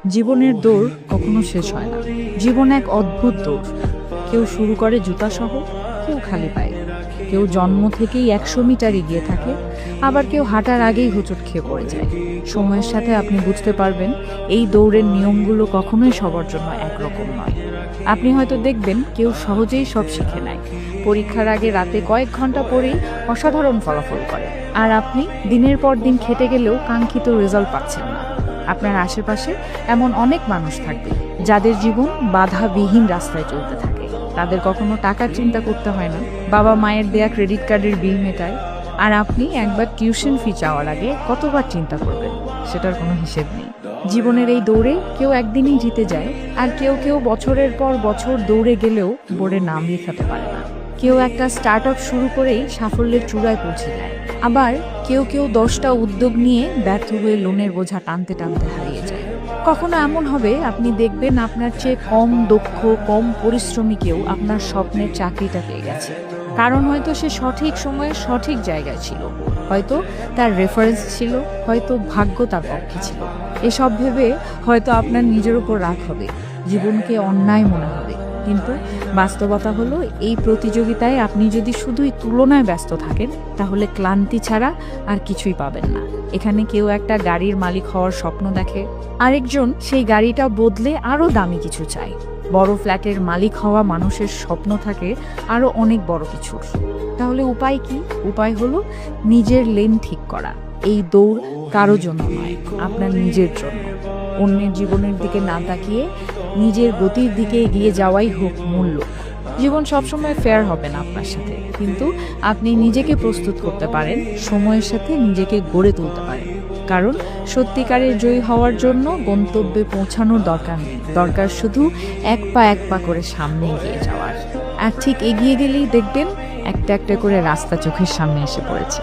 জীবনের দৌড় কখনো শেষ হয় না। জীবন এক অদ্ভুত দৌড়। কেউ শুরু করে জুতাসহ, কেউ খালি পায়ে, কেউ জন্ম থেকেই 100 মিটার এগিয়ে থাকে, আবার কেউ হাঁটার আগেই হোঁচট খেয়ে পড়ে যায়। সময়ের সাথে আপনি বুঝতে পারবেন এই দৌড়ের নিয়মগুলো কখনোই সবার জন্য একরকম নয়। আপনি হয়তো দেখবেন কেউ সহজেই সব শিখে নেয়, পরীক্ষার আগে রাতে কয়েক ঘন্টা পরেই অসাধারণ ফলাফল করে, আর আপনি দিনের পর দিন খেটে গেলেও কাঙ্ক্ষিত রেজাল্ট পাচ্ছেন না। আপনার আশেপাশে এমন অনেক মানুষ থাকবে যাদের জীবন বাধাবিহীন রাস্তায় চলতে থাকে। তাদের কখনো টাকার চিন্তা করতে হয় না, বাবা মায়ের দেয়া ক্রেডিট কার্ডের বিল মেটায়, আর আপনি একবার টিউশন ফি চাওয়ার আগে কতবার চিন্তা করবেন সেটার কোনো হিসেব নেই। জীবনের এই দৌড়ে কেউ একদিনই জিতে যায়, আর কেউ কেউ বছরের পর বছর দৌড়ে গেলেও বোর্ডে নাম লেখাতে পারে না। কেউ একটা স্টার্ট আপ শুরু করেই সাফল্যের চূড়ায় পৌঁছে যায়, আবার কেউ কেউ 10টা উদ্যোগ নিয়ে ব্যর্থ হয়ে লোনের বোঝা টানতে টানতে হারিয়ে যায়। কখনো এমন হবে আপনি দেখবেন আপনার চেয়ে কম দক্ষ, কম পরিশ্রমী কেউ আপনার স্বপ্নের চাকরিটা পেয়ে গেছে। কারণ হয়তো সে সঠিক সময়ে সঠিক জায়গায় ছিল, হয়তো তার রেফারেন্স ছিল, হয়তো ভাগ্য তার পক্ষে ছিল। এসব ভেবে হয়তো আপনার নিজের উপর রাগ হবে, জীবনকে অন্যায় মনে হবে, কিন্তু বাস্তবতা হলো এই প্রতিযোগিতায় আপনি যদি শুধুই তুলনায় ব্যস্ত থাকেন তাহলে ক্লান্তি ছাড়া আর কিছুই পাবেন না। এখানে কেউ একটা গাড়ির মালিক হওয়ার স্বপ্ন দেখে, আরেকজন সেই গাড়িটা বদলে আরও দামি কিছু চায়। বড় ফ্ল্যাটের মালিক হওয়া মানুষের স্বপ্ন থাকে আরও অনেক বড় কিছুর। তাহলে উপায় কি? উপায় হলো নিজের লেন ঠিক করা। এই দৌড় কারো জন্য নয়, আপনার নিজের জন্য। অন্যের জীবনের দিকে না তাকিয়ে নিজের গতির দিকে এগিয়ে যাওয়াই হোক মূল লক্ষ্য। জীবন সবসময় ফেয়ার হবে না আপনার সাথে, কিন্তু আপনি নিজেকে প্রস্তুত করতে পারেন, সময়ের সাথে নিজেকে গড়ে তুলতে পারেন। কারণ সত্যিকারের জয়ী হওয়ার জন্য গন্তব্যে পৌঁছানোর দরকার নেই, দরকার শুধু এক পা করে সামনে এগিয়ে যাওয়ার। আর ঠিক এগিয়ে গেলেই দেখবেন একটা একটা করে রাস্তা চোখের সামনে এসে পড়েছে।